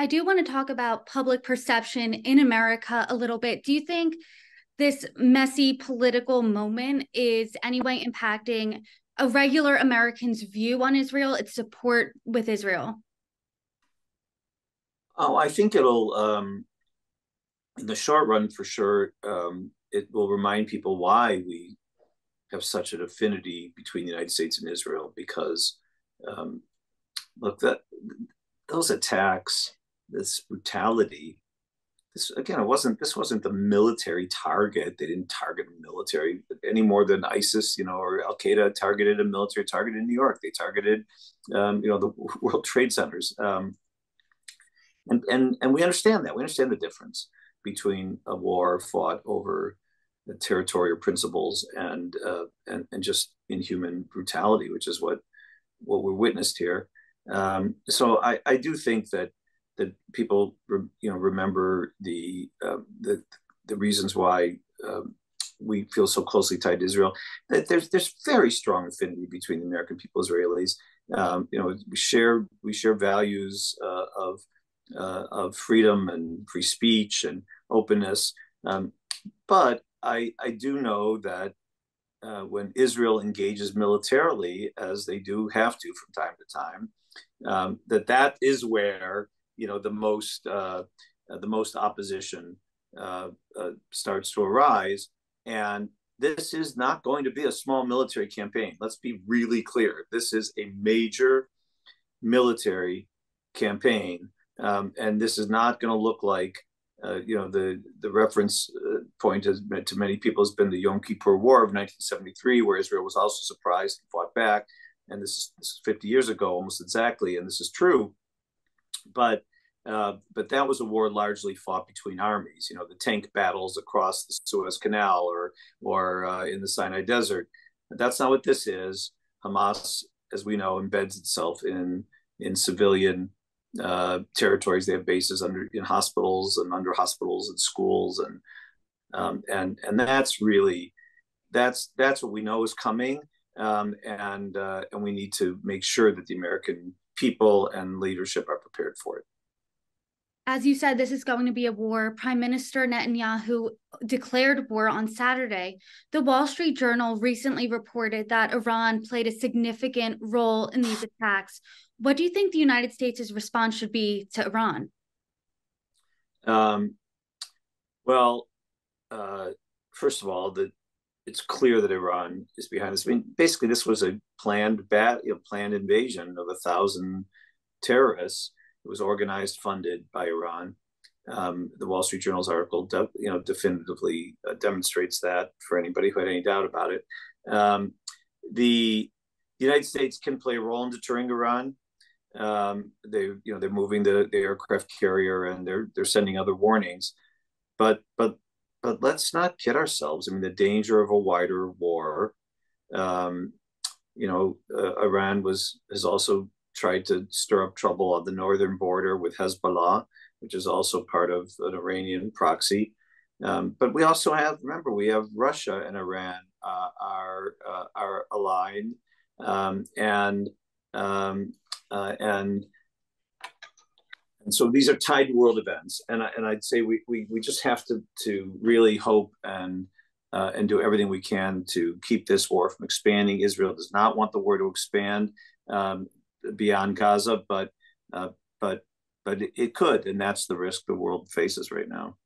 I do want to talk about public perception in America a little bit. Do you think this messy political moment is anyway impacting a regular American's view on Israel, its support with Israel? Oh, I think it'll, in the short run, for sure, it will remind people why we have such an affinity between the United States and Israel. Because, um, look, that those attacks, this brutality, this again, it wasn't. This wasn't the military target. They didn't target the military any more than ISIS, or Al Qaeda targeted a military target in New York. They targeted, the World Trade Centers. And we understand that. We understand the difference between a war fought over the territorial principles and just inhuman brutality, which is what we witnessed here. So I do think that people remember the reasons why we feel so closely tied to Israel. That there's very strong affinity between the American people, Israelis. We share values of freedom and free speech and openness. But I do know that when Israel engages militarily, as they do have to from time to time, that is where the most opposition starts to arise. And this is not going to be a small military campaign. Let's be really clear. This is a major military campaign. And this is not going to look like, the reference point to many people has been the Yom Kippur War of 1973, where Israel was also surprised and fought back. And this is 50 years ago, almost exactly. And this is true. But that was a war largely fought between armies. The tank battles across the Suez Canal or in the Sinai Desert. But that's not what this is. Hamas, as we know, embeds itself in civilian territories. They have bases in hospitals and under hospitals and schools, and that's really that's what we know is coming, and we need to make sure that the American people and leadership are prepared for it. As you said, this is going to be a war. Prime Minister Netanyahu declared war on Saturday. The Wall Street Journal recently reported that Iran played a significant role in these attacks. What do you think the United States' response should be to Iran? Well, first of all, it's clear that Iran is behind this. I mean, basically, this was a planned invasion of 1,000 terrorists. It was organized, funded by Iran. The Wall Street Journal's article, definitively demonstrates that for anybody who had any doubt about it. The United States can play a role in deterring Iran. They're moving the aircraft carrier, and they're sending other warnings. But let's not kid ourselves. I mean, the danger of a wider war. Iran has also tried to stir up trouble on the northern border with Hezbollah, which is also part of an Iranian proxy. But we also remember, we have Russia and Iran are aligned, and so these are tied world events. And I'd say we just have to really hope and do everything we can to keep this war from expanding. Israel does not want the war to expand beyond Gaza, but it could, and that's the risk the world faces right now.